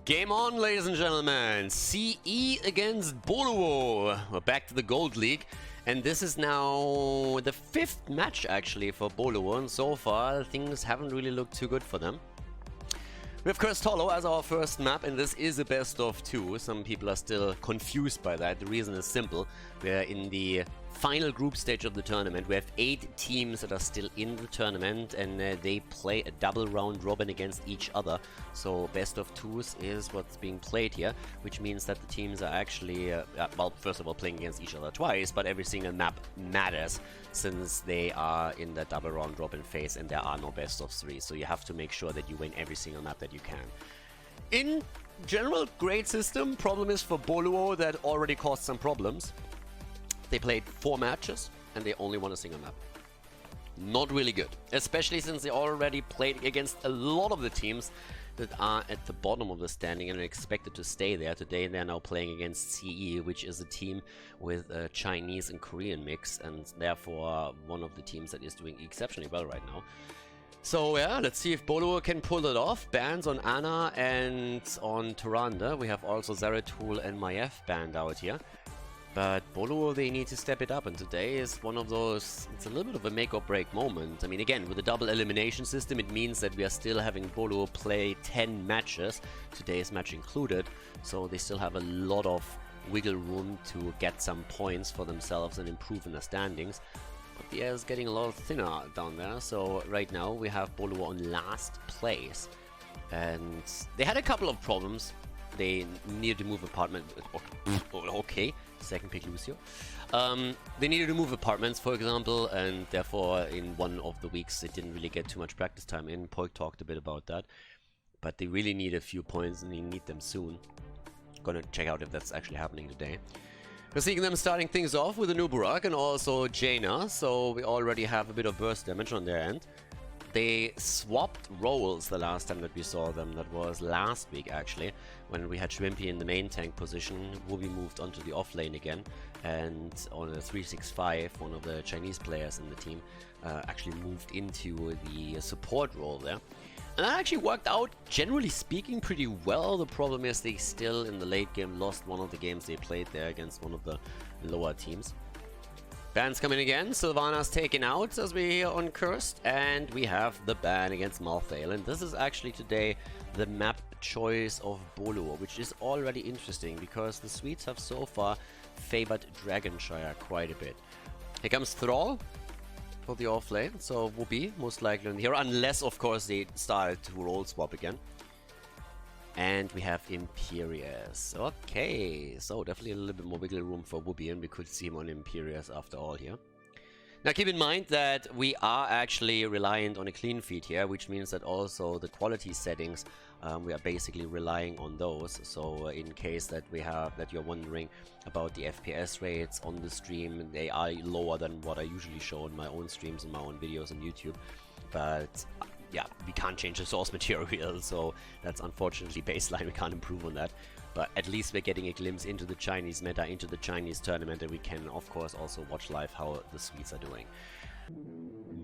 Game on, ladies and gentlemen. CE against Boluo. We're back to the Gold League. And this is now the 5th match, actually, for Boluo. And so far, things haven't really looked too good for them. We have Khaldor as our first map, and this is a best of 2. Some people are still confused by that. The reason is simple. We're in the final group stage of the tournament. We have 8 teams that are still in the tournament, and they play a double round robin against each other. So best of 2s is what's being played here, which means that the teams are actually, well, first of all, playing against each other twice, but every single map matters since they are in the double round robin phase and there are no best of 3. So you have to make sure that you win every single map that you can. In general, great system. Problem is for Boluo that already caused some problems. They played 4 matches and they only won a single map. Not really good, especially since they already played against a lot of the teams that are at the bottom of the standing and are expected to stay there. Today they're now playing against CE, which is a team with a Chinese and Korean mix, and therefore one of the teams that is doing exceptionally well right now. So yeah, let's see if Boluo can pull it off. Bans on Anna and on Turanda. We have also Zeratul and Maiev banned out here. But Boluo, they need to step it up, and today is one of those, it's a little bit of a make or break moment. I mean, again, with the double elimination system, it means that we are still having Boluo play 10 matches, today's match included, so they still have a lot of wiggle room to get some points for themselves and improve in the standings. But the air is getting a lot thinner down there, so right now we have Boluo on last place. And they had a couple of problems. They needed to move apartment. Okay, second pick Lucio. They needed to move apartments, for example, and therefore in one of the weeks they didn't really get too much practice time in. Poik talked a bit about that, but they really need a few points and they need them soon. Gonna check out if that's actually happening today. We're seeing them starting things off with a new Burak and also Jaina, so we already have a bit of burst damage on their end. They swapped roles the last time that we saw them. That was last week, actually, when we had Shrimpy in the main tank position. Wubi moved onto the off lane again, and on a 365, one of the Chinese players in the team actually moved into the support role there. And that actually worked out, generally speaking, pretty well. The problem is they still, in the late game, lost one of the games they played there against one of the lower teams. Bans coming again. Sylvana's taken out as we hear on Cursed, and we have the ban against Malthael. And this is actually today the map choice of Boluo, which is already interesting because the Swedes have so far favored Dragonshire quite a bit. Here comes Thrall for the off lane, so Wubi most likely in here, unless of course they started to role swap again. And we have Imperius. Okay, so definitely a little bit more wiggle room for Wubi, and we could see him on Imperius after all here. Now keep in mind that we are actually reliant on a clean feed here, which means that also the quality settings, we are basically relying on those. So in case that you're wondering about the FPS rates on the stream, they are lower than what I usually show in my own streams and my own videos on YouTube. But yeah, we can't change the source material, so that's unfortunately baseline. We can't improve on that. But at least we're getting a glimpse into the Chinese meta, into the Chinese tournament, and we can, of course, also watch live how the Swedes are doing.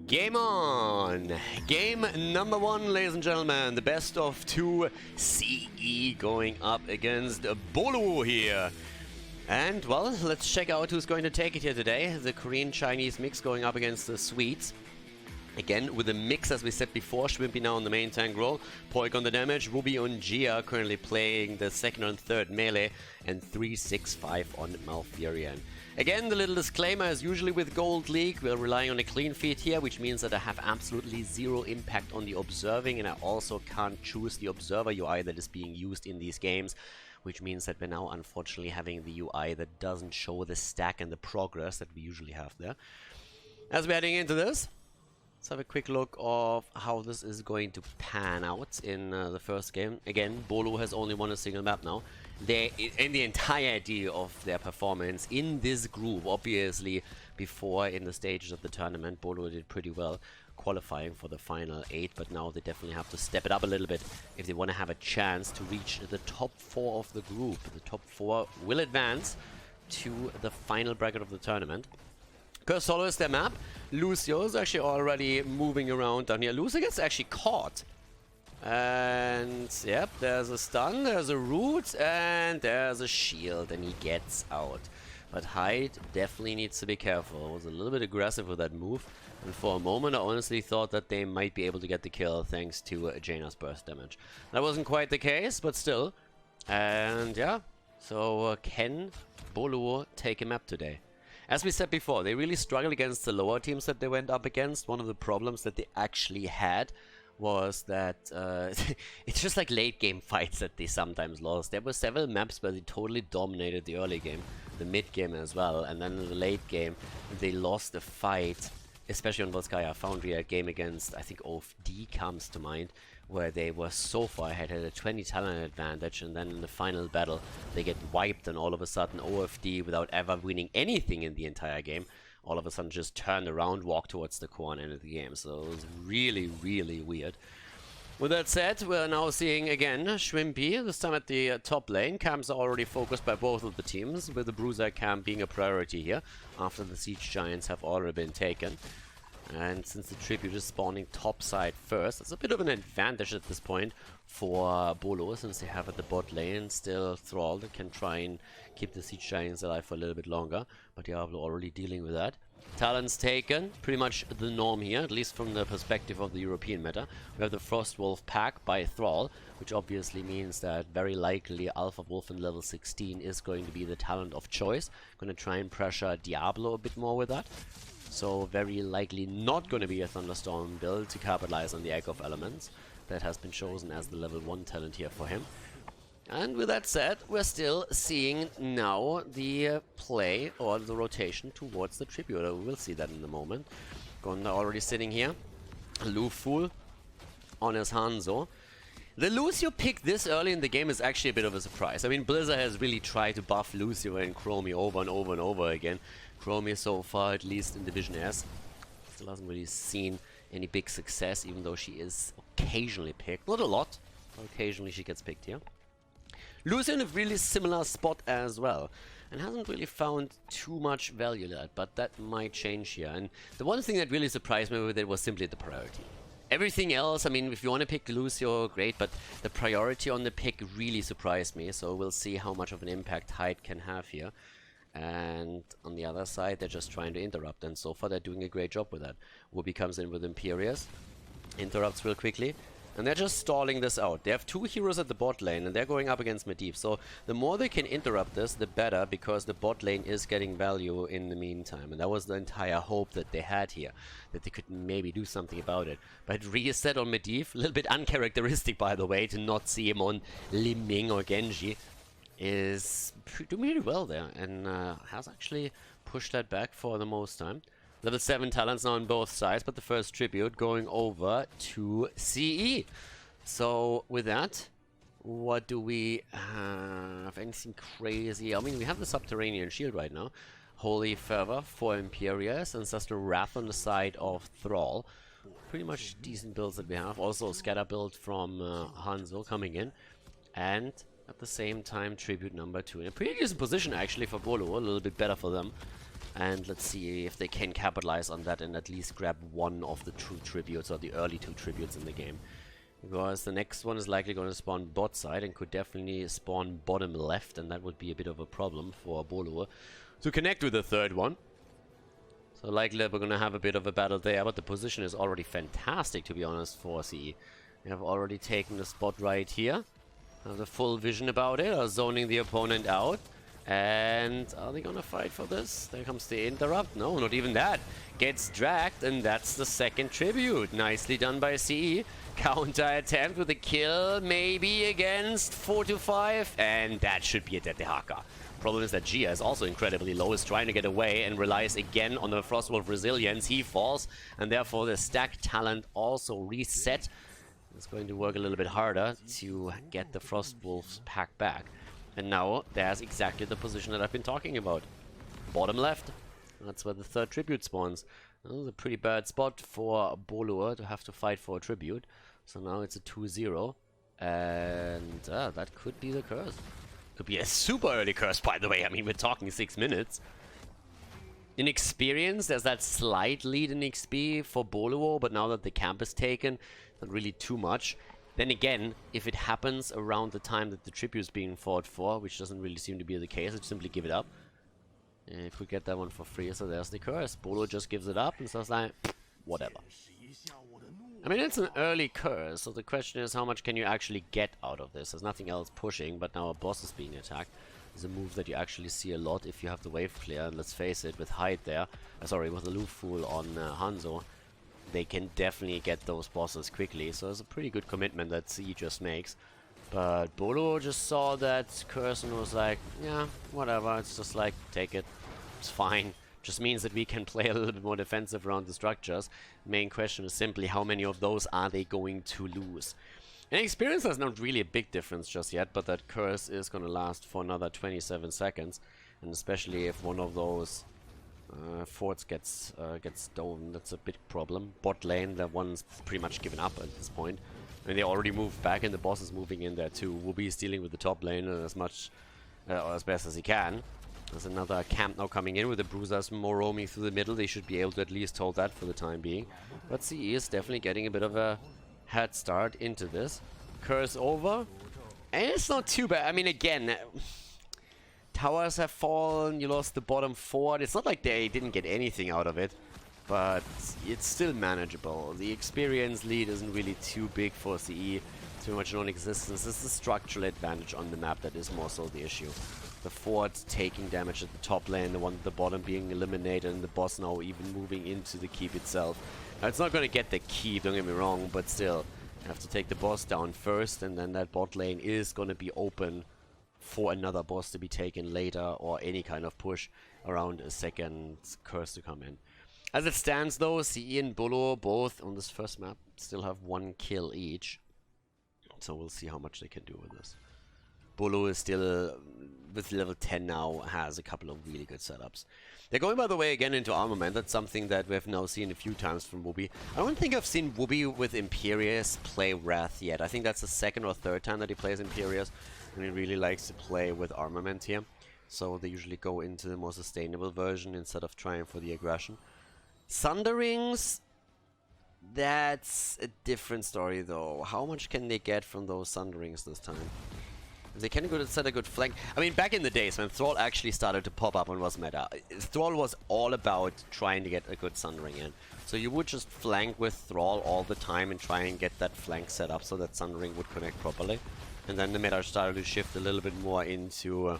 Game on! Game number 1, ladies and gentlemen. The best of 2 CE going up against Boluo here. And, well, let's check out who's going to take it here today. The Korean-Chinese mix going up against the Swedes. Again, with a mix, as we said before, Shrimpy now on the main tank role, Poik on the damage, Ruby and Gia currently playing the 2nd and 3rd melee, and 365 on Malfurion. Again, the little disclaimer, as usually with Gold League, we're relying on a clean feed here, which means that I have absolutely zero impact on the observing, and I also can't choose the observer UI that is being used in these games, which means that we're now unfortunately having the UI that doesn't show the stack and the progress that we usually have there. As we're heading into this, let's have a quick look of how this is going to pan out in the first game. Again, Boluo has only won a single map now. In the entirety of their performance in this group, obviously, before in the stages of the tournament, Boluo did pretty well qualifying for the final 8, but now they definitely have to step it up a little bit if they want to have a chance to reach the top 4 of the group. The top 4 will advance to the final bracket of the tournament. Khaldor is their map. Lucio is actually already moving around down here. Lucio gets actually caught And yep, there's a stun, there's a root, and there's a shield, and he gets out. But Hyde definitely needs to be careful. I was a little bit aggressive with that move, and for a moment I honestly thought that they might be able to get the kill thanks to Jaina's burst damage. That wasn't quite the case, but still. And yeah, so can Boluo take a map today? As we said before, they really struggled against the lower teams that they went up against. One of the problems that they actually had was that it's just like late game fights that they sometimes lost. There were several maps where they totally dominated the early game, the mid game as well, and then in the late game they lost the fight, especially on Volskaya Foundry. A game against, I think OFD comes to mind, where they were so far ahead, had a 20 talent advantage, and then in the final battle they get wiped, and all of a sudden OFD, without ever winning anything in the entire game, all of a sudden just turned around, walked towards the core and ended the game. So it was really, really weird. With that said, we're now seeing again Shrimpy, this time at the top lane. Camps are already focused by both of the teams, with the Bruiser camp being a priority here, after the Siege Giants have already been taken. And since the Tribute is spawning top side first, it's a bit of an advantage at this point for Boluo, since they have at the bot lane still Thrall that can try and keep the Siege Giants alive for a little bit longer. But Diablo already dealing with that. Talents taken, pretty much the norm here, at least from the perspective of the European meta. We have the Frostwolf pack by Thrall, which obviously means that very likely Alpha Wolf in level 16 is going to be the talent of choice. Going to try and pressure Diablo a bit more with that. So very likely not going to be a Thunderstorm build to capitalize on the Egg of Elements. That has been chosen as the level 1 talent here for him. And with that said, we're still seeing now the play or the rotation towards the Tributor. We will see that in a moment. Gonda already sitting here. Lufu on his Hanzo. The Lucio pick this early in the game is actually a bit of a surprise. I mean, Blizzard has really tried to buff Lucio and Chromie over and over and over again. Chromie so far, at least in Division S, still hasn't really seen any big success, even though she is occasionally picked. Not a lot, but occasionally she gets picked here. Lucio in a really similar spot as well, and hasn't really found too much value in that, but that might change here. And the one thing that really surprised me with it was simply the priority. Everything else, I mean, if you want to pick Lucio, great, but the priority on the pick really surprised me, so we'll see how much of an impact Hyde can have here. And on the other side, they're just trying to interrupt, and so far they're doing a great job with that. Whoopi comes in with Imperius, interrupts real quickly, and they're just stalling this out. They have 2 heroes at the bot lane, and they're going up against Medivh, so the more they can interrupt this, the better, because the bot lane is getting value in the meantime, and that was the entire hope that they had here, that they could maybe do something about it. But reset on Medivh, a little bit uncharacteristic, by the way, to not see him on Lim Ming or Genji, is doing really well there, and has actually pushed that back for the most time. Level 7 talents now on both sides, but the first Tribute going over to CE. So with that, what do we have? Anything crazy? I mean, we have the Subterranean Shield right now. Holy Fervor for Imperius, Ancestral Wrath on the side of Thrall. Pretty much decent builds that we have. Also Scatter build from Hanzo coming in. And at the same time, Tribute number 2. In a pretty decent position actually for Boluo, a little bit better for them. And let's see if they can capitalize on that and at least grab one of the 2 tributes, or the early 2 tributes in the game. Because the next one is likely going to spawn bot side and could definitely spawn bottom left, and that would be a bit of a problem for Boluo to connect with the third one. So likely we're going to have a bit of a battle there, but the position is already fantastic, to be honest, for CE. They have already taken the spot right here. Have the full vision about it, are zoning the opponent out. And are they gonna fight for this? There comes the interrupt. No, not even that. Gets dragged, and that's the second Tribute. Nicely done by CE. Counter attempt with a kill, maybe against 4-5. And that should be a dead Haka. Problem is that Gia is also incredibly low, is trying to get away and relies again on the Frostwolf resilience. He falls, and therefore the stack talent also reset. It's going to work a little bit harder to get the Frostwolf's pack back. And now there's exactly the position that I've been talking about. Bottom left. That's where the third Tribute spawns. That was a pretty bad spot for Boluo to have to fight for a Tribute. So now it's a 2-0. And that could be the curse. Could be a super early curse, by the way. I mean, we're talking 6 minutes. In experience, there's that slight lead in XP for Boluo, but now that the camp is taken, not really too much. Then again, if it happens around the time that the tribute is being fought for, which doesn't really seem to be the case, I'd simply give it up. If we get that one for free, so there's the curse. Boluo just gives it up and says like, whatever. I mean, it's an early curse, so the question is how much can you actually get out of this? There's nothing else pushing, but now a boss is being attacked. It's a move that you actually see a lot if you have the wave clear, and let's face it, with Hyde there, sorry, with the Loop Fool on Hanzo, they can definitely get those bosses quickly, so it's a pretty good commitment that CE just makes. But Boluo just saw that curse and was like, yeah, whatever, it's just like, take it, it's fine. Just means that we can play a little bit more defensive around the structures. Main question is simply how many of those are they going to lose? And experience is not really a big difference just yet, but that curse is going to last for another 27 seconds. And especially if one of those forts gets stoned, that's a big problem. Bot lane, that one's pretty much given up at this point. I mean, they already moved back and the boss is moving in there too. Wubi is dealing with the top lane as much or as best as he can. There's another camp now coming in with the Bruisers more roaming through the middle. They should be able to at least hold that for the time being. But CE is definitely getting a bit of a head start into this. Curse over. And it's not too bad. I mean, again, towers have fallen. You lost the bottom fort. It's not like they didn't get anything out of it. But it's still manageable. The experience lead isn't really too big for CE. It's pretty much non-existence. It's the structural advantage on the map that is more so the issue. The fort taking damage at the top lane, the one at the bottom being eliminated, and the boss now even moving into the keep itself. Now, it's not going to get the keep, don't get me wrong, but still, you have to take the boss down first, and then that bot lane is going to be open for another boss to be taken later, or any kind of push around a second curse to come in. As it stands though, CE and Boluo both on this first map still have 1 kill each. So we'll see how much they can do with this. Boluo is still, with level 10 now, has a couple of really good setups. They're going, by the way, again into armament. That's something that we have now seen a few times from Wubi. I don't think I've seen Wubi with Imperius play Wrath yet. I think that's the second or third time that he plays Imperius, and he really likes to play with armament here. So they usually go into the more sustainable version instead of trying for the aggression. Thunderings, that's a different story though. How much can they get from those Thunderings this time? If they can set a good flank. I mean, back in the days when Thrall actually started to pop up and was meta, Thrall was all about trying to get a good Sundering in. So you would just flank with Thrall all the time and try and get that flank set up so that Sundering would connect properly. And then the meta started to shift a little bit more into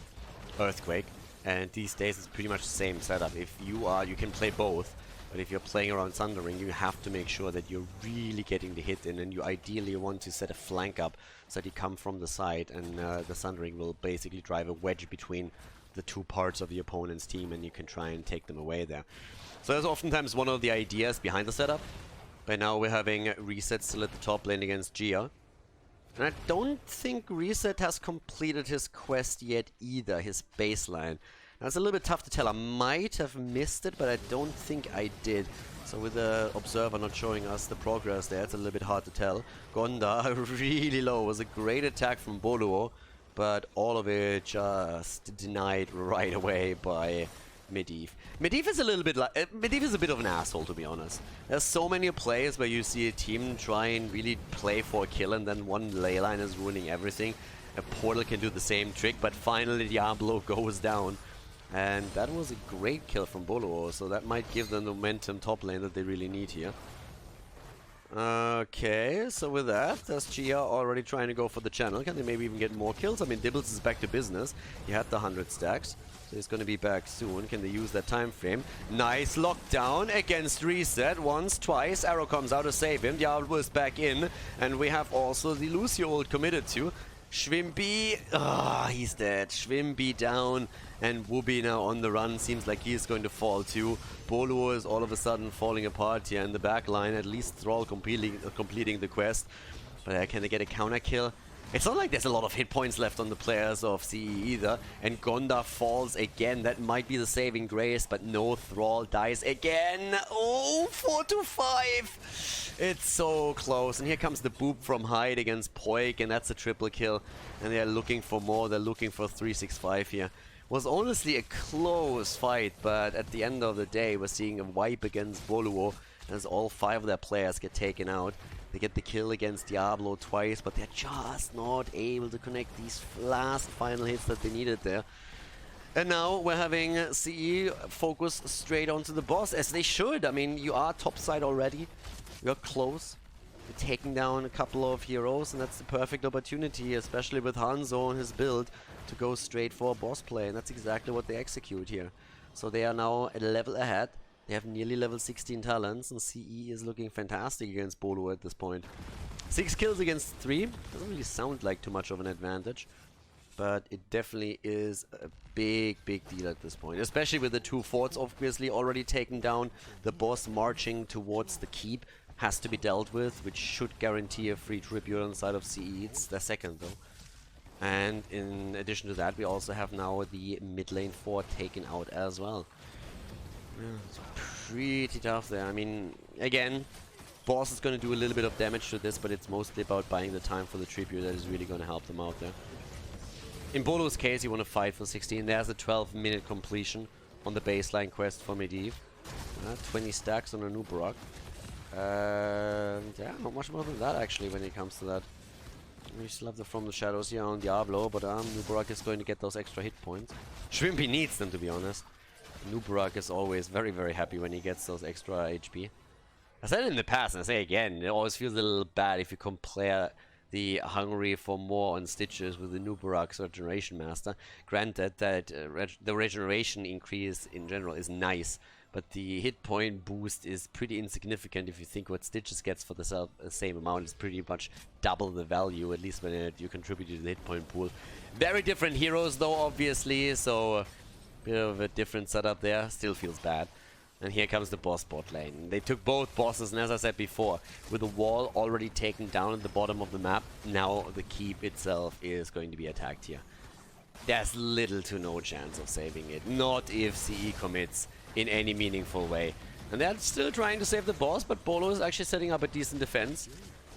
Earthquake. And these days it's pretty much the same setup. If you can play both. But if you're playing around Sundering, you have to make sure that you're really getting the hit in, and you ideally want to set a flank up so that you come from the side, and the Sundering will basically drive a wedge between the two parts of the opponent's team, and you can try and take them away there. So that's oftentimes one of the ideas behind the setup. By now we're having Reset still at the top lane against Gia. And I don't think Reset has completed his quest yet either, his baseline. That's a little bit tough to tell. I might have missed it, but I don't think I did. So with the observer not showing us the progress there, it's a little bit hard to tell. Gonda really low. It was a great attack from Boluo, but all of it just denied right away by Medivh. Medivh is a little bit like Medivh is a bit of an asshole, to be honest. There's so many plays where you see a team try and really play for a kill, and then one ley line is ruining everything. A portal can do the same trick, but finally Diablo goes down. And that was a great kill from Boluo, so that might give them the momentum top lane that they really need here. Okay, so with that, there's Gia already trying to go for the channel. Can they maybe even get more kills? I mean, Dibbles is back to business. He had the 100 stacks, so he's going to be back soon. Can they use that time frame? Nice lockdown against Reset. Once, twice. Arrow comes out to save him. Diablo is back in. And we have also the Lucio ult committed to. Schwimby, he's dead. Schwimby down, and Wubi now on the run. Seems like he's going to fall too. Boluo is all of a sudden falling apart here in the back line. At least Thrall completing the quest. But can they get a counter kill? It's not like there's a lot of hit points left on the players of CE either. And Gonda falls again. That might be the saving grace, but no, Thrall dies again. Oh, 4-5. It's so close. And here comes the boop from Hyde against Poik, and that's a triple kill. And they're looking for more. They're looking for 365 here. Was honestly a close fight, but at the end of the day, we're seeing a wipe against Boluo as all 5 of their players get taken out. They get the kill against Diablo twice, but they're just not able to connect these last final hits that they needed there. And now we're having CE focus straight onto the boss, as they should. I mean, you are topside already. You're close. You're taking down a couple of heroes, and that's the perfect opportunity, especially with Hanzo and his build, to go straight for a boss play. And that's exactly what they execute here. So they are now a level ahead. They have nearly level 16 talents, and CE is looking fantastic against Boluo at this point. 6 kills against 3. Doesn't really sound like too much of an advantage, but it definitely is a big deal at this point, especially with the 2 forts obviously already taken down. The boss marching towards the keep has to be dealt with, which should guarantee a free tribute on the side of CE. It's their second though. And in addition to that, we also have now the mid lane fort taken out as well. Yeah, it's pretty tough there. I mean, again, boss is going to do a little bit of damage to this, but it's mostly about buying the time for the tribute that is really going to help them out there. In Boluo's case, you want to fight for 16. There's a 12-minute completion on the baseline quest for Medivh. 20 stacks on a Nubarak. Yeah, not much more than that actually when it comes to that. We still have the From the Shadows here on Diablo, but Nubarak is going to get those extra hit points. Shrimpy needs them, to be honest. Nubarak is always very happy when he gets those extra HP. I said it in the past, and I say again, it always feels a little bad if you compare the hungry for more on Stitches with the Nubarak Regeneration Master. Granted that the regeneration increase in general is nice, but the hit point boost is pretty insignificant if you think what Stitches gets for the same amount is pretty much double the value, at least when you contribute to the hit point pool. Very different heroes though, obviously, so a bit of a different setup there. Still feels bad. And here comes the boss bot lane. They took both bosses, and as I said before, with the wall already taken down at the bottom of the map, now the keep itself is going to be attacked here. There's little to no chance of saving it, not if CE commits in any meaningful way. And they're still trying to save the boss, but Boluo is actually setting up a decent defense.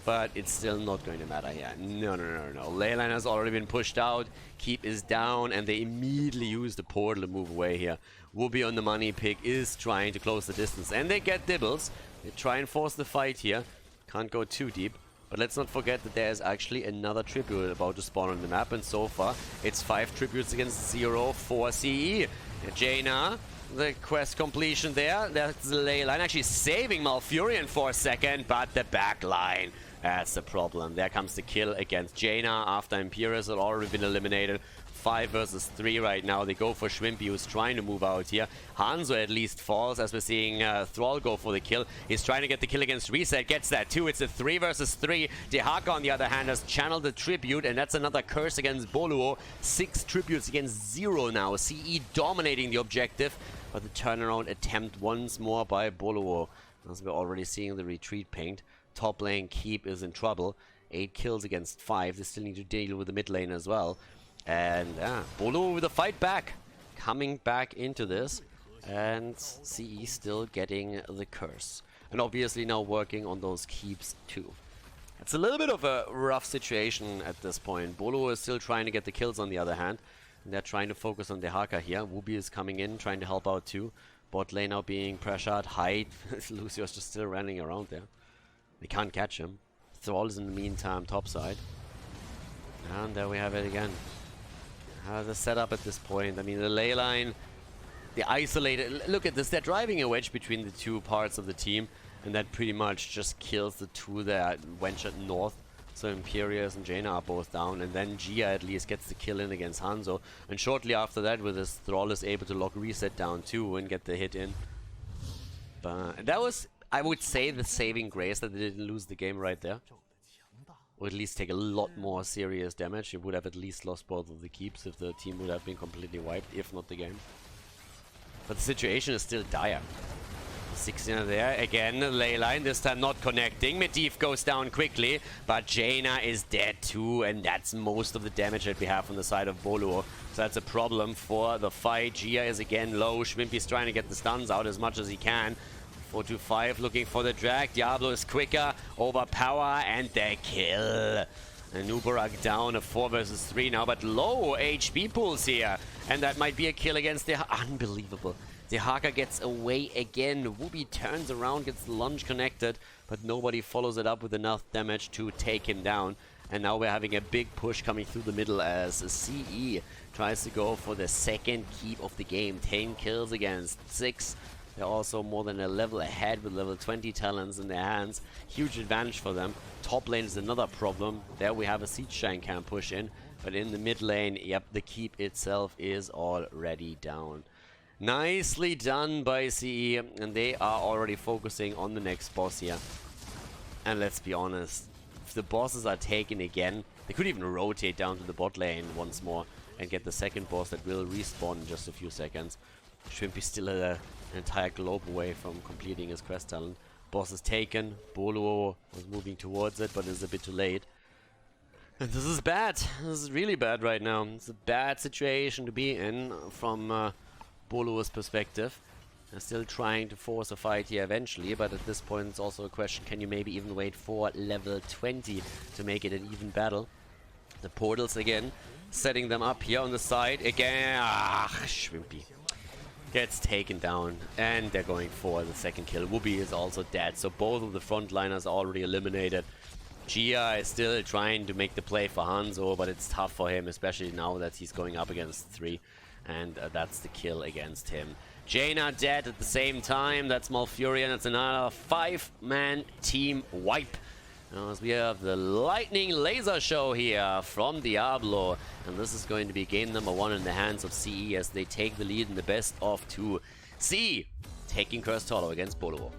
But it's still not going to matter here. No. Leyline has already been pushed out. Keep is down, and they immediately use the portal to move away here. Whoopi on the money pick is trying to close the distance, and they get dibbles. They try and force the fight here. Can't go too deep. But let's not forget that there is actually another tribute about to spawn on the map, and so far it's 5 tributes against 0 for CE. Jaina, the quest completion there. That's the Leyline actually saving Malfurion for a second, but the back line. That's the problem. There comes the kill against Jaina after Imperius had already been eliminated. 5 versus 3 right now. They go for Shrimpy, who's trying to move out here. Hanzo at least falls, as we're seeing Thrall go for the kill. He's trying to get the kill against Reset. Gets that too. It's a 3 versus 3. Dehaka, on the other hand, has channeled the tribute, and that's another curse against Boluo. 6 tributes against 0 now. CE dominating the objective, but the turnaround attempt once more by Boluo. As we're already seeing the retreat paint. Top lane keep is in trouble. 8 kills against 5. They still need to deal with the mid lane as well. And yeah, Boluo with a fight back. Coming back into this. And CE still getting the curse. And obviously now working on those keeps too. It's a little bit of a rough situation at this point. Boluo is still trying to get the kills on the other hand. And they're trying to focus on Dehaka here. Whoopi is coming in, trying to help out too. Bot lane now being pressured. Hyde. Lucio's just still running around there. They can't catch him. Thrall is in the meantime topside. And there we have it again. The setup at this point. I mean, the ley line, the isolated. Look at this. They're driving a wedge between the 2 parts of the team. And that pretty much just kills the 2 that ventured north. So Imperius and Jaina are both down. And then Gia at least gets the kill in against Hanzo. And shortly after that, with his Thrall is able to lock Reset down too and get the hit in. But that was, I would say, the saving grace that they didn't lose the game right there. Or at least take a lot more serious damage. It would have at least lost both of the keeps if the team would have been completely wiped, if not the game. But the situation is still dire. 16 there, again, Leyline, this time not connecting. Medivh goes down quickly, but Jaina is dead too, and that's most of the damage that we have on the side of Boluo. So that's a problem for the fight. Gia is again low. Shrimpy's trying to get the stuns out as much as he can. 4-5 looking for the drag. Diablo is quicker, overpower, and the kill. And Nubarak down, a 4 versus 3 now, but low HP pools here. And that might be a kill against the... Unbelievable. The Haka gets away again. Wooby turns around, gets lunge connected, but nobody follows it up with enough damage to take him down. And now we're having a big push coming through the middle as CE tries to go for the second keep of the game. 10 kills against 6. They're also more than a level ahead with level 20 talents in their hands. Huge advantage for them. Top lane is another problem. There we have a Siege Giant can push in. But in the mid lane, yep, the keep itself is already down. Nicely done by CE. And they are already focusing on the next boss here. And let's be honest, if the bosses are taken again, they could even rotate down to the bot lane once more and get the second boss that will respawn in just a few seconds. Shrimpy still an entire globe away from completing his quest talent. Boss is taken. Boluo was moving towards it, but is a bit too late. And this is bad. This is really bad right now. It's a bad situation to be in from Boluo's perspective. They're still trying to force a fight here eventually, but at this point it's also a question, can you maybe even wait for level 20 to make it an even battle? The portals again, setting them up here on the side. Again, Shrimpy gets taken down, and they're going for the second kill. Wooby is also dead, so both of the frontliners are already eliminated. Gia is still trying to make the play for Hanzo, but it's tough for him, especially now that he's going up against 3, and that's the kill against him. Jaina dead at the same time. That's Malfurion. It's another 5-man team wipe. As we have the lightning laser show here from Diablo, and this is going to be game number 1 in the hands of CE as they take the lead in the best of 2. CE taking Cursed Hollow against Boluo.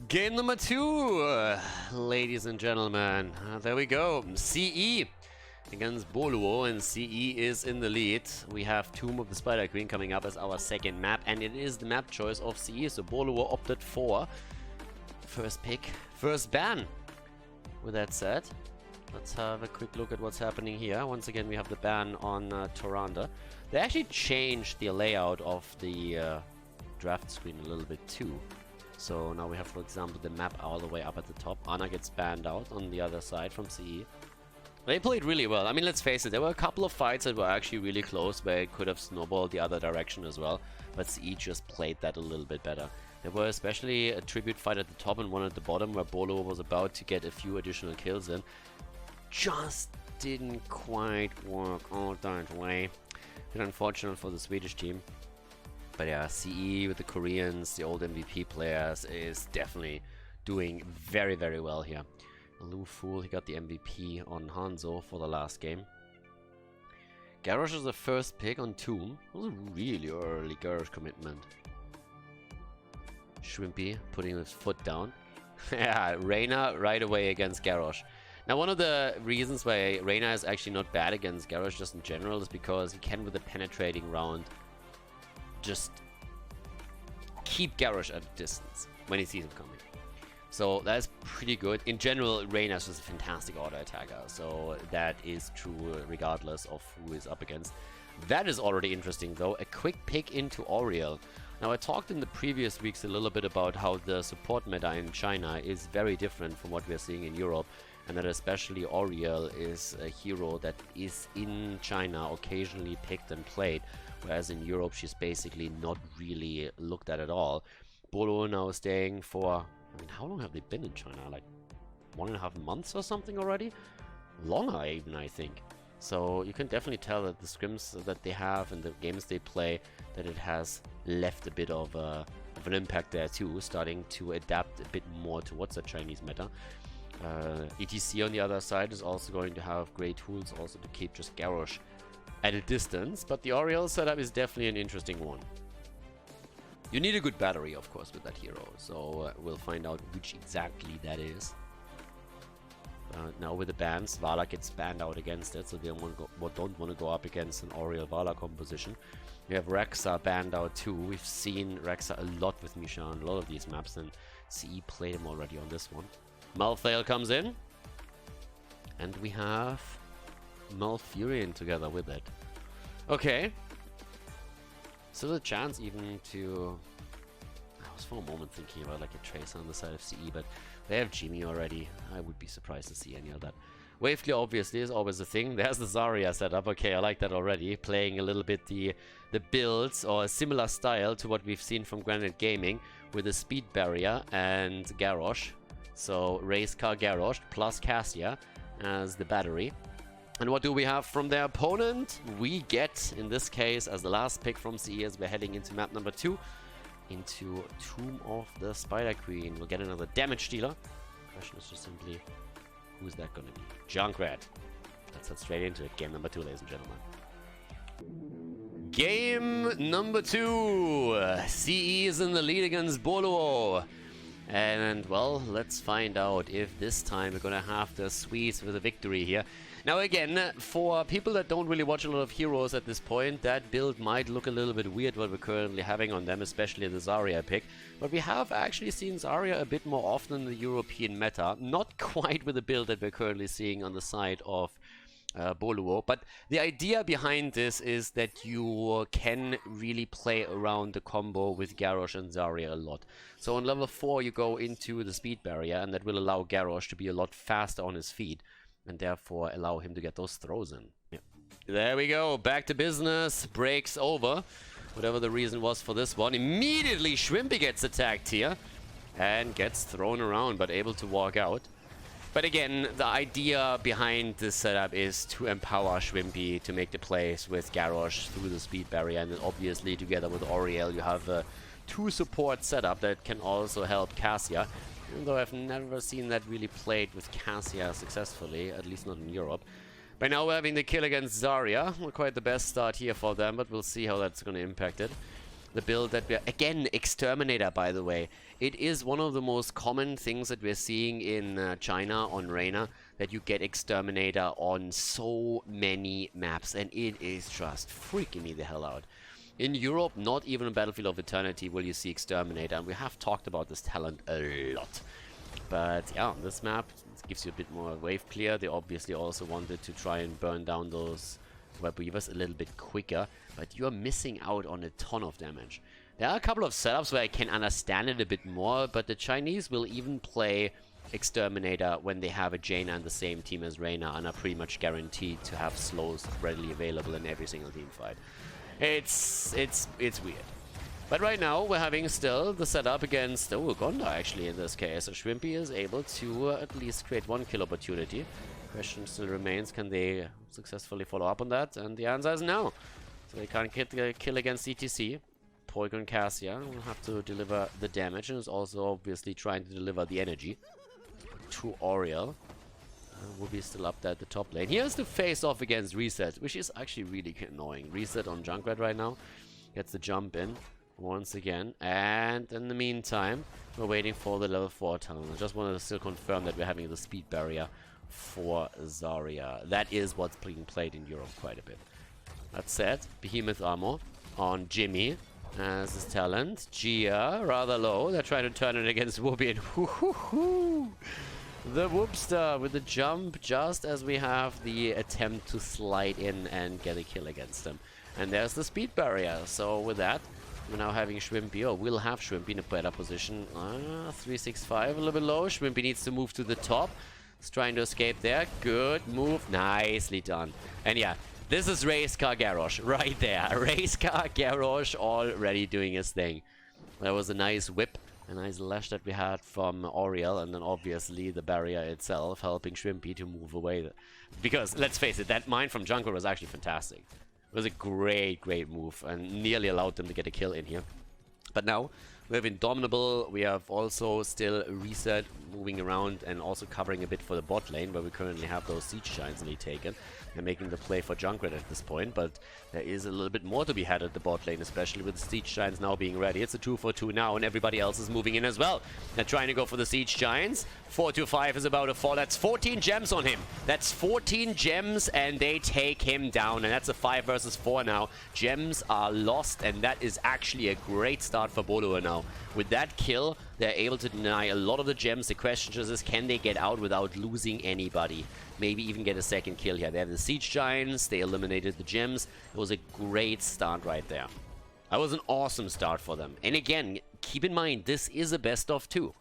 Game number 2, ladies and gentlemen. There we go. CE against Boluo, and CE is in the lead. We have Tomb of the Spider Queen coming up as our second map, and it is the map choice of CE, so Boluo opted for first pick, first ban. With that said, let's have a quick look at what's happening here. Once again, we have the ban on Toranda. They actually changed the layout of the draft screen a little bit too. So now we have, for example, the map all the way up at the top. Ana gets banned out on the other side from CE. They played really well. I mean, let's face it, there were a couple of fights that were actually really close where it could have snowballed the other direction as well. But CE just played that a little bit better. There were especially a tribute fight at the top and one at the bottom where Boluo was about to get a few additional kills in. Just didn't quite work all that way. Bit unfortunate for the Swedish team. But yeah, CE with the Koreans, the old MVP players, is definitely doing very, very well here. Lu Fool, he got the MVP on Hanzo for the last game. Garrosh is the first pick on Tomb. It was a really early Garrosh commitment. Shrimpy putting his foot down. Yeah, Reyna right away against Garrosh. Now, one of the reasons why Reyna is actually not bad against Garrosh just in general is because he can, with a penetrating round, just keep Garrosh at a distance when he sees him coming. So that's pretty good. In general, Reyna is just a fantastic auto attacker, so that is true regardless of who is up against. That is already interesting though. A quick pick into Auriel. Now, I talked in the previous weeks a little bit about how the support meta in China is very different from what we're seeing in Europe, and that especially Auriel is a hero that is in China occasionally picked and played, whereas in Europe she's basically not really looked at all. Boluo now staying for, I mean, how long have they been in China? Like 1.5 months or something already? Longer even, I think. So you can definitely tell that the scrims that they have and the games they play, that it has left a bit of an impact there too, starting to adapt a bit more towards the Chinese meta. ETC on the other side is also going to have great tools also to keep just Garrosh at a distance, but the Auriel setup is definitely an interesting one. You need a good battery, of course, with that hero, so we'll find out which exactly that is. Now with the bans, Vala gets banned out against it, so they don't want to go up against an Auriel Vala composition. We have Rexa banned out too. We've seen Rexa a lot with Misha on a lot of these maps, and CE played him already on this one. Malthael comes in, and we have Malfurion together with it. Okay. So the chance even to... was for a moment thinking about like a Tracer on the side of CE, but they have Jimmy already. I would be surprised to see any of that. Wave clear obviously is always a thing. There's the Zarya setup. Okay, I like that already. Playing a little bit the builds or a similar style to what we've seen from Granite Gaming with a speed barrier and Garrosh. So race car Garrosh plus Cassia as the battery. And what do we have from their opponent? We get, in this case, as the last pick from CE, as we're heading into map number 2, into Tomb of the Spider Queen. We'll get another damage dealer. Question is just simply, who's that gonna be? Junkrat. Let's head straight into it. Game number 2, ladies and gentlemen. Game number 2. CE is in the lead against Boluo. And, well, let's find out if this time we're gonna have the Swedes with a victory here. Now again, for people that don't really watch a lot of heroes at this point, that build might look a little bit weird what we're currently having on them, especially the Zarya pick. But we have actually seen Zarya a bit more often in the European meta. Not quite with the build that we're currently seeing on the side of Boluo. But the idea behind this is that you can really play around the combo with Garrosh and Zarya a lot. So on level 4 you go into the speed barrier, and that will allow Garrosh to be a lot faster on his feet, and therefore allow him to get those throws in. Yeah. There we go, back to business, breaks over. Whatever the reason was for this one. Immediately Shrimpy gets attacked here and gets thrown around, but able to walk out. But again, the idea behind this setup is to empower Shrimpy to make the plays with Garrosh through the speed barrier, and then obviously together with Oriel you have a 2 support setup that can also help Cassia. Even though I've never seen that really played with Cassia successfully, at least not in Europe. By now we're having the kill against Zarya. Not quite the best start here for them, but we'll see how that's going to impact it. The build that we're... Again, Exterminator, by the way. It is one of the most common things that we're seeing in China on Reina, that you get Exterminator on so many maps, and it is just freaking me the hell out. In Europe, not even in Battlefield of Eternity will you see Exterminator, and we have talked about this talent a lot. But yeah, on this map, it gives you a bit more wave clear. They obviously also wanted to try and burn down those web weavers a little bit quicker, but you're missing out on a ton of damage. There are a couple of setups where I can understand it a bit more, but the Chinese will even play Exterminator when they have a Jaina in the same team as Reina and are pretty much guaranteed to have slows readily available in every single team fight. It's weird. But right now we're having still the setup against Gonda actually in this case. So Shrimpy is able to at least create 1 kill opportunity. Question still remains, can they successfully follow up on that? And the answer is no. So they can't get the kill against ETC. Porygon Cassia will have to deliver the damage, and is also obviously trying to deliver the energy to Oriel. Will be still up there at the top lane. Here's the face off against Reset, which is actually really annoying. Reset on Junkrat right now gets the jump in once again, and in the meantime we're waiting for the level 4 tunnel. I just wanted to still confirm that we're having the speed barrier for Zarya. That is what's being played in Europe quite a bit. That said, Behemoth Armor on Jimmy as his talent. Gia rather low. They're trying to turn it against Whoopi, and the Whoopster with the jump just as we have the attempt to slide in and get a kill against them. And there's the speed barrier. So with that, we're now having Shrimpy, or will have Shrimpy in a better position. 365, a little bit low. Shrimpy needs to move to the top. He's trying to escape there. Good move. Nicely done. And yeah, this is Race Car Garrosh right there. Race Car Garrosh already doing his thing. That was a nice whip, a nice lash that we had from Oriel, and then obviously the barrier itself helping Shrimpy to move away. Because, let's face it, that mine from Junker was actually fantastic. It was a great move and nearly allowed them to get a kill in here. But now we have Indomitable, we have also still Reset moving around and also covering a bit for the bot lane, where we currently have those Siege Giants nearly taken. They're making the play for Junkrat at this point, but there is a little bit more to be had at the bot lane, especially with the Siege Giants now being ready. It's a 2-for-2 now, and everybody else is moving in as well. They're trying to go for the Siege Giants. 4-5 is about to fall. That's 14 gems on him. That's 14 gems, and they take him down. And that's a 5 versus 4 now. Gems are lost, and that is actually a great start for Boluo now. With that kill, they're able to deny a lot of the gems. The question just is, can they get out without losing anybody? Maybe even get a second kill here. They have the Siege Giants, they eliminated the gems. It was a great start right there. That was an awesome start for them. And again, keep in mind, this is a best of 2.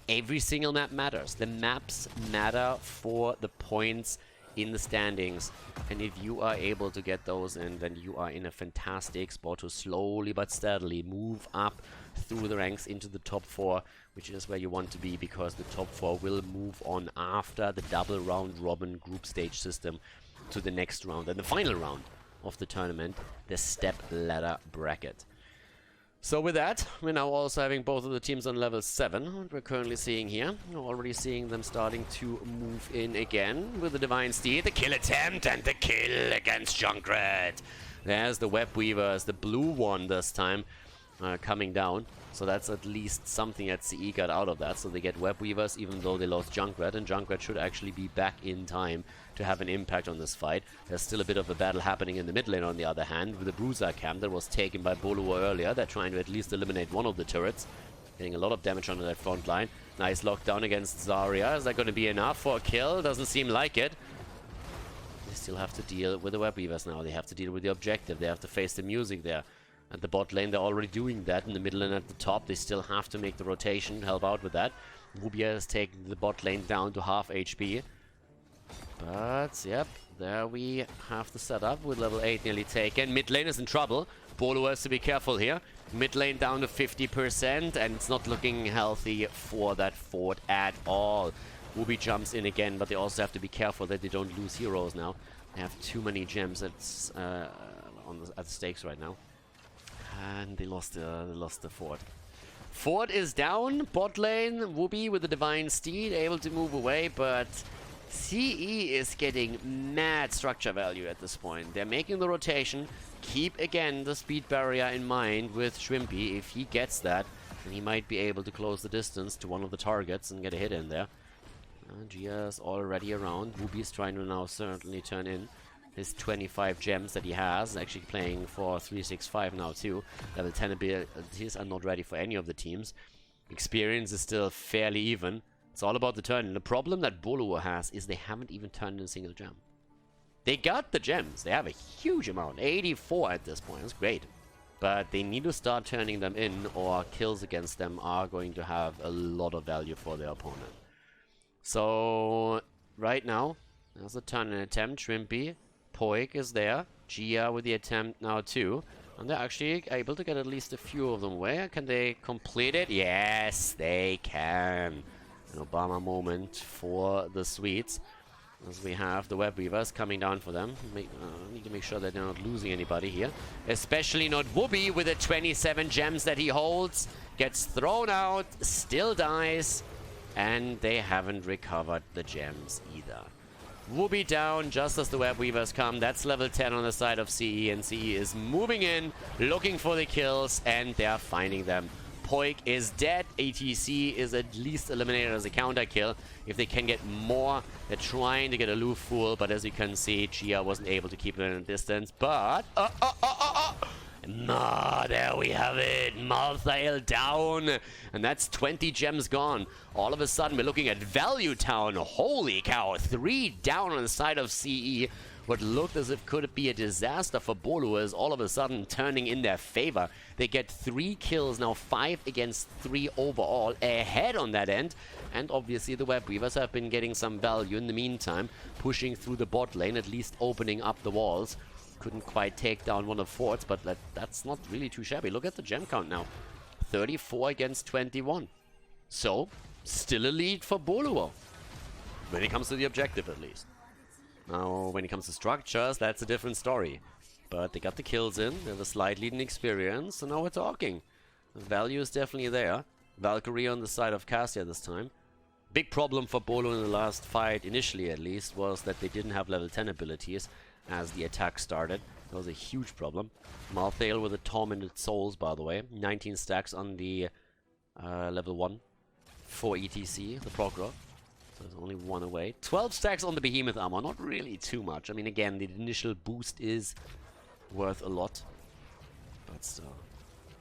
Every single map matters. The maps matter for the points in the standings. And if you are able to get those in, then you are in a fantastic spot to slowly but steadily move up through the ranks into the top 4, which is where you want to be, because the top 4 will move on after the double round robin group stage system to the next round and the final round of the tournament, the step ladder bracket. So with that, we're now also having both of the teams on level 7, what we're currently seeing here. We're already seeing them starting to move in again with the Divine Steed, the kill attempt and the kill against Junkrat. There's the Web Weavers, the blue one this time, coming down. So that's at least something that CE got out of that. So they get Web Weavers even though they lost Junkrat, and Junkrat should actually be back in time to have an impact on this fight. There's still a bit of a battle happening in the mid lane on the other hand, with the Bruiser camp that was taken by Boluo earlier. They're trying to at least eliminate one of the turrets, getting a lot of damage onto that front line. Nice lockdown against Zarya. Is that going to be enough for a kill? Doesn't seem like it. They still have to deal with the Web Weavers now. They have to deal with the objective. They have to face the music there. At the bot lane, they're already doing that. In the middle and at the top, they still have to make the rotation, help out with that. Rubia has taken the bot lane down to half HP. But, yep, there we have the setup with level 8 nearly taken. Mid lane is in trouble. Boluo has to be careful here. Mid lane down to 50%, and it's not looking healthy for that fort at all. Ruby jumps in again, but they also have to be careful that they don't lose heroes now. They have too many gems at the stakes right now. And they lost the fort. Fort is down. Bot lane, Whoopi with the Divine Steed, able to move away, but CE is getting mad structure value at this point. They're making the rotation. Keep, again, the speed barrier in mind with Shrimpy. If he gets that, then he might be able to close the distance to one of the targets and get a hit in there. Gia's already around. Whoopi's trying to now certainly turn in his 25 gems that he has, actually playing for 365 now too. Level 10 abilities are not ready for any of the teams. Experience is still fairly even. It's all about the turn. The problem that Boluo has is they haven't even turned in a single gem. They got the gems. They have a huge amount. 84 at this point. That's great. But they need to start turning them in, or kills against them are going to have a lot of value for their opponent. So, right now, there's a turn and attempt. Shrimpy. Poik is there. Gia with the attempt now too. And they're actually able to get at least a few of them away. Can they complete it? Yes, they can. An Obama moment for the Swedes. As we have the Web Weavers coming down for them. Need to make sure that they're not losing anybody here. Especially not Whoopi with the 27 gems that he holds. Gets thrown out, still dies. And they haven't recovered the gems either. Whoopi down just as the Web Weavers come. That's level 10 on the side of CE, and CE is moving in, looking for the kills, and they're finding them. Poik is dead. ATC is at least eliminated as a counter kill. If they can get more, they're trying to get a Loof Fool, but as you can see, Gia wasn't able to keep it in a distance. But no, there we have it. Malthael down. And that's 20 gems gone. All of a sudden, we're looking at Value Town. Holy cow. 3 down on the side of CE. What looked as if could be a disaster for Boluo is all of a sudden turning in their favor. They get 3 kills, now 5 against 3 overall, ahead on that end. And obviously the Web Weavers have been getting some value in the meantime, pushing through the bot lane, at least opening up the walls. Couldn't quite take down one of Fort's, but that's not really too shabby. Look at the gem count now. 34 against 21. So, still a lead for Boluo. When it comes to the objective, at least. Now, when it comes to structures, that's a different story. But they got the kills in, they have a slight lead in experience, so now we're talking. The value is definitely there. Valkyrie on the side of Cassia this time. Big problem for Boluo in the last fight, initially at least, was that they didn't have level 10 abilities as the attack started. That was a huge problem. Malthael with the Tormented Souls, by the way. 19 stacks on the level 1 for ETC, the Procro. So there's only 1 away. 12 stacks on the Behemoth armor, not really too much. I mean, again, the initial boost is worth a lot. But still.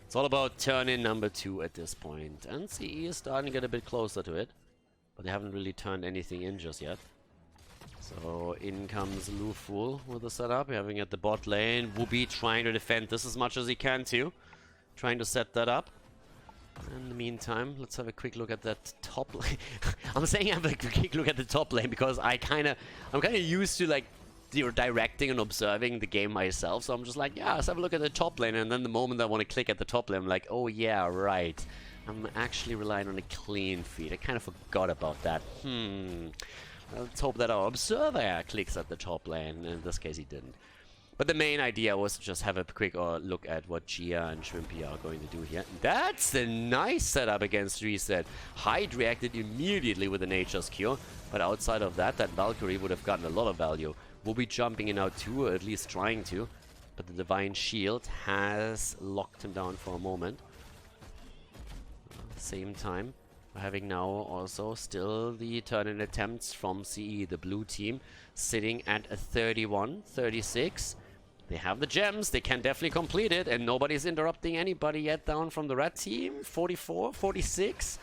It's all about turn-in number 2 at this point. And CE is starting to get a bit closer to it. But they haven't really turned anything in just yet. So in comes Lufu with the setup, having at the bot lane. Wubi trying to defend this as much as he can too. Trying to set that up. In the meantime, let's have a quick look at that top lane. I'm saying have a quick look at the top lane because I'm kind of used to like directing and observing the game myself. So I'm just like, yeah, let's have a look at the top lane. And then the moment I want to click at the top lane, I'm like, oh yeah, right. I'm actually relying on a clean feed. I kind of forgot about that. Let's hope that our observer clicks at the top lane. In this case, he didn't. But the main idea was to just have a quick look at what Gia and Shrimpy are going to do here. That's a nice setup against Reset. Hyde reacted immediately with a Nature's Cure. But outside of that, that Valkyrie would have gotten a lot of value. Will be jumping in out too, or at least trying to. But the Divine Shield has locked him down for a moment. Same time, we're having now also still the turn-in attempts from CE, the blue team, sitting at a 31, 36. They have the gems, they can definitely complete it, and nobody's interrupting anybody yet down from the red team. 44, 46.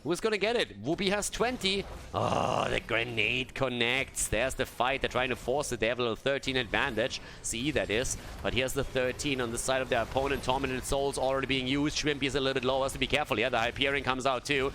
Who's gonna get it? Wubi has 20. Oh, the grenade connects. There's the fight. They're trying to force it. They have a little 13 advantage. CE, that is. But here's the 13 on the side of their opponent. Tormented Souls already being used. Shrimpy is a little bit low. Has to be careful. Yeah, the Hyperion comes out too.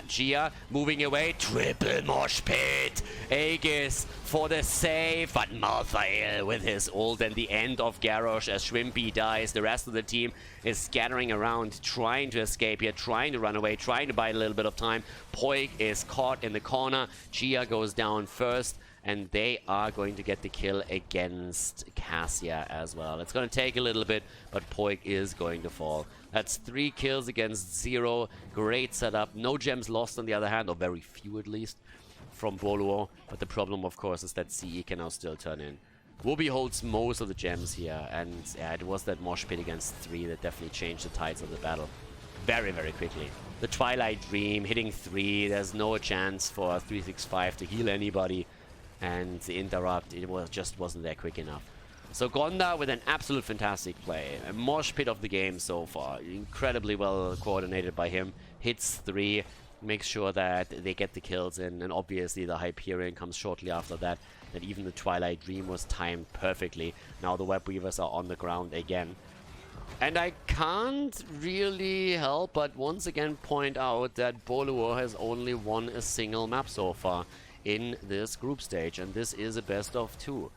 Gia moving away. Triple mosh pit. Aegis for the save. But Malthael with his ult and the end of Garrosh as Shrimpy dies. The rest of the team is scattering around, trying to escape here, trying to run away, trying to buy a little bit of time. Poik is caught in the corner. Gia goes down first. And they are going to get the kill against Cassia as well. It's going to take a little bit, but Poik is going to fall. That's 3 kills against 0. Great setup. No gems lost on the other hand, or very few at least, from Boluo. But the problem, of course, is that CE can now still turn in. Wubi holds most of the gems here, and yeah, it was that mosh pit against 3 that definitely changed the tides of the battle very, very quickly. The Twilight Dream hitting 3. There's no chance for 365 to heal anybody. And the interrupt, it wasn't there quick enough. So Gonda with an absolute fantastic play. A mosh pit of the game so far. Incredibly well coordinated by him. Hits 3, makes sure that they get the kills in. And obviously the Hyperion comes shortly after that. That even the Twilight Dream was timed perfectly. Now the Web Weavers are on the ground again. And I can't really help but once again point out that Boluo has only won a single map so far in this group stage, and this is a best of 2.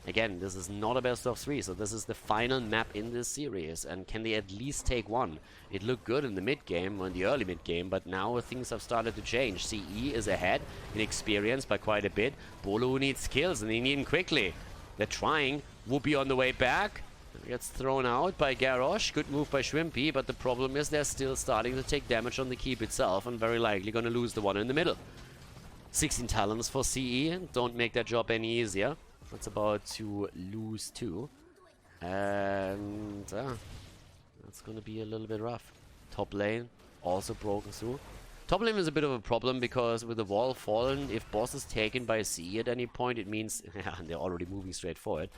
Again, this is not a best of 3, so this is the final map in this series, and can they at least take one? It looked good in the mid-game, or in the early mid-game, but now things have started to change. CE is ahead in experience by quite a bit. Boluo needs kills, and they need them quickly. They're trying. Wubi on the way back. Gets thrown out by Garrosh. Good move by Shrimpy, but the problem is they're still starting to take damage on the keep itself, and very likely going to lose the one in the middle. 16 talents for CE, don't make that job any easier. That's about to lose 2. And that's going to be a little bit rough. Top lane also broken through. Top lane is a bit of a problem because with the wall fallen, if boss is taken by CE at any point, it means, and they're already moving straight for it,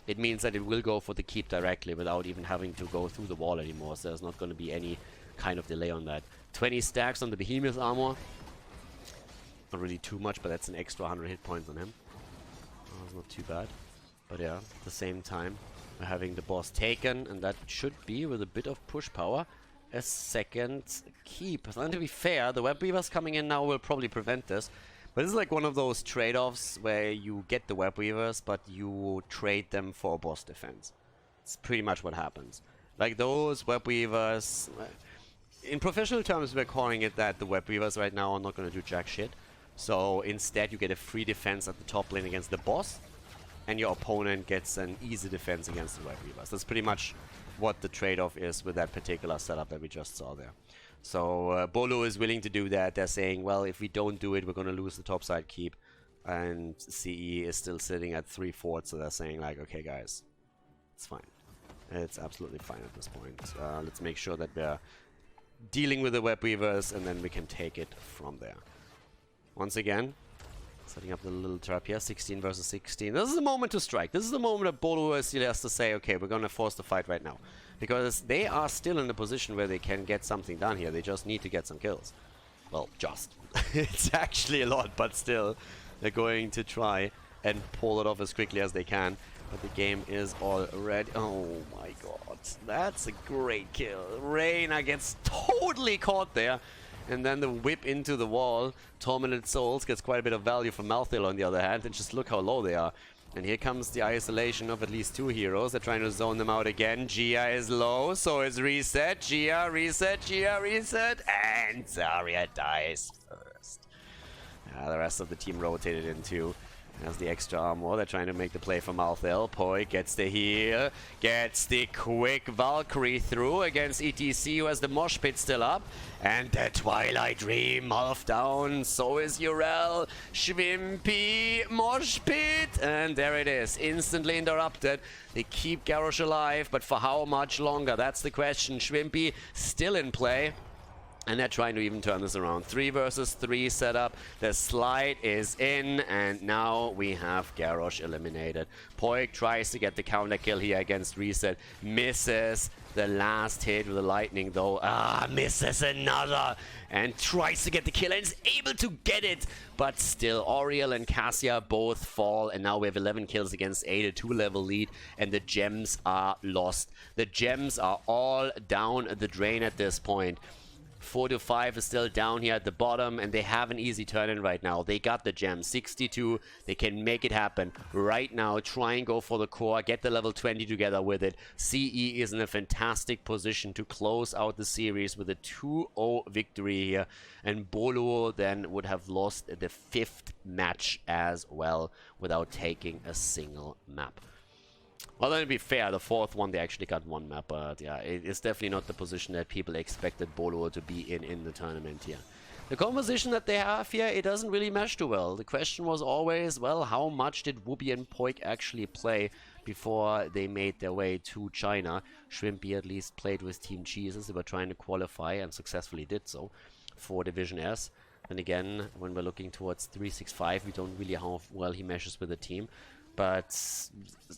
it means that it will go for the keep directly without even having to go through the wall anymore. So there's not going to be any kind of delay on that. 20 stacks on the Behemoth armor. Not really too much, but that's an extra 100 hit points on him. Oh, it's not too bad. But yeah, at the same time, we're having the boss taken, and that should be, with a bit of push power, a second keep. And to be fair, the Web Weavers coming in now will probably prevent this. But this is like one of those trade-offs where you get the Web Weavers, but you trade them for boss defense. It's pretty much what happens. Like those Web Weavers... In professional terms, we're calling it that the Web Weavers right now are not going to do jack shit. So instead you get a free defense at the top lane against the boss, and your opponent gets an easy defense against the Web Weavers. That's pretty much what the trade-off is with that particular setup that we just saw there. So Boluo is willing to do that. They're saying, well, if we don't do it, we're going to lose the topside keep. And CE is still sitting at 3/4, so they're saying like, okay guys, it's fine. It's absolutely fine at this point. Let's make sure that we're dealing with the Web Weavers, and then we can take it from there. Once again, setting up the little trap here, 16 versus 16. This is the moment to strike. This is the moment that Boluo still has to say, okay, we're going to force the fight right now. Because they are still in a position where they can get something done here. They just need to get some kills. Well, just. It's actually a lot, but still, they're going to try. and pull it off as quickly as they can. But the game is already... Oh my god, that's a great kill. Reyna gets totally caught there. And then the whip into the wall. Tormented Souls gets quite a bit of value from Malthael on the other hand. And just look how low they are. And here comes the isolation of at least 2 heroes. They're trying to zone them out again. Gia is low, so it's reset. Gia, reset, Gia, reset. And Zarya dies first. The rest of the team rotated in too. Has the extra armor. They're trying to make the play for Malthael. Poi gets the heal. Gets the quick Valkyrie through against ETC, who has the mosh pit still up. And the Twilight Dream half down. So is Urel. Schwimpy. Mosh pit. And there it is. Instantly interrupted. They keep Garrosh alive, but for how much longer? That's the question. Schwimpy still in play. And they're trying to even turn this around. 3 versus 3 setup. The slide is in, and now we have Garrosh eliminated. Poik tries to get the counter kill here against Reset. Misses the last hit with the lightning though. Misses another. And tries to get the kill and is able to get it. But still, Auriel and Cassia both fall. And now we have 11 kills against 8, a 2-level lead. And the gems are lost. The gems are all down the drain at this point. 4 to 5 is still down here at the bottom, and they have an easy turn-in right now. They got the gem, 62. They can make it happen right now. Try and go for the core, get the level 20 together with it. CE is in a fantastic position to close out the series with a 2-0 victory here, and Boluo then would have lost the 5th match as well without taking a single map. Well, then to be fair, the 4th one, they actually got 1 map, but yeah, it's definitely not the position that people expected Boluo to be in the tournament here. The composition that they have here, it doesn't really mesh too well. The question was always, well, how much did Whoopi and Poik actually play before they made their way to China? Schwimpy at least played with Team Cheeses. They were trying to qualify and successfully did so for Division S. And again, when we're looking towards 365, we don't really know how well he meshes with the team. But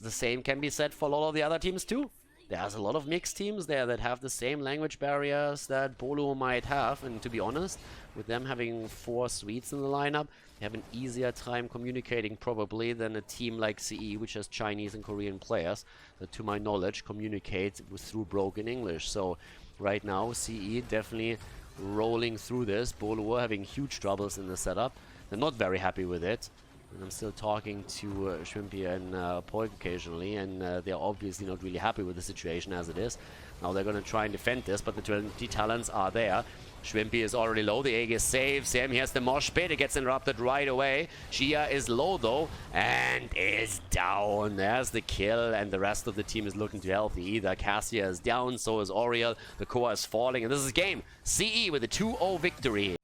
the same can be said for a lot of the other teams too. There's a lot of mixed teams there that have the same language barriers that Boluo might have. And to be honest, with them having 4 Swedes in the lineup, they have an easier time communicating probably than a team like CE, which has Chinese and Korean players that, to my knowledge, communicate through broken English. So right now, CE definitely rolling through this. Boluo having huge troubles in the setup. They're not very happy with it. And I'm still talking to Schwimpy and Poik occasionally, and they're obviously not really happy with the situation as it is. Now they're going to try and defend this, but the 20 talents are there. Schwimpy is already low. The Aegis saves him. He has the mosh pit. It gets interrupted right away. Gia is low though, and is down. There's the kill, and the rest of the team is looking too healthy either. Cassia is down, so is Auriel. The core is falling, and this is game. CE with a 2-0 victory.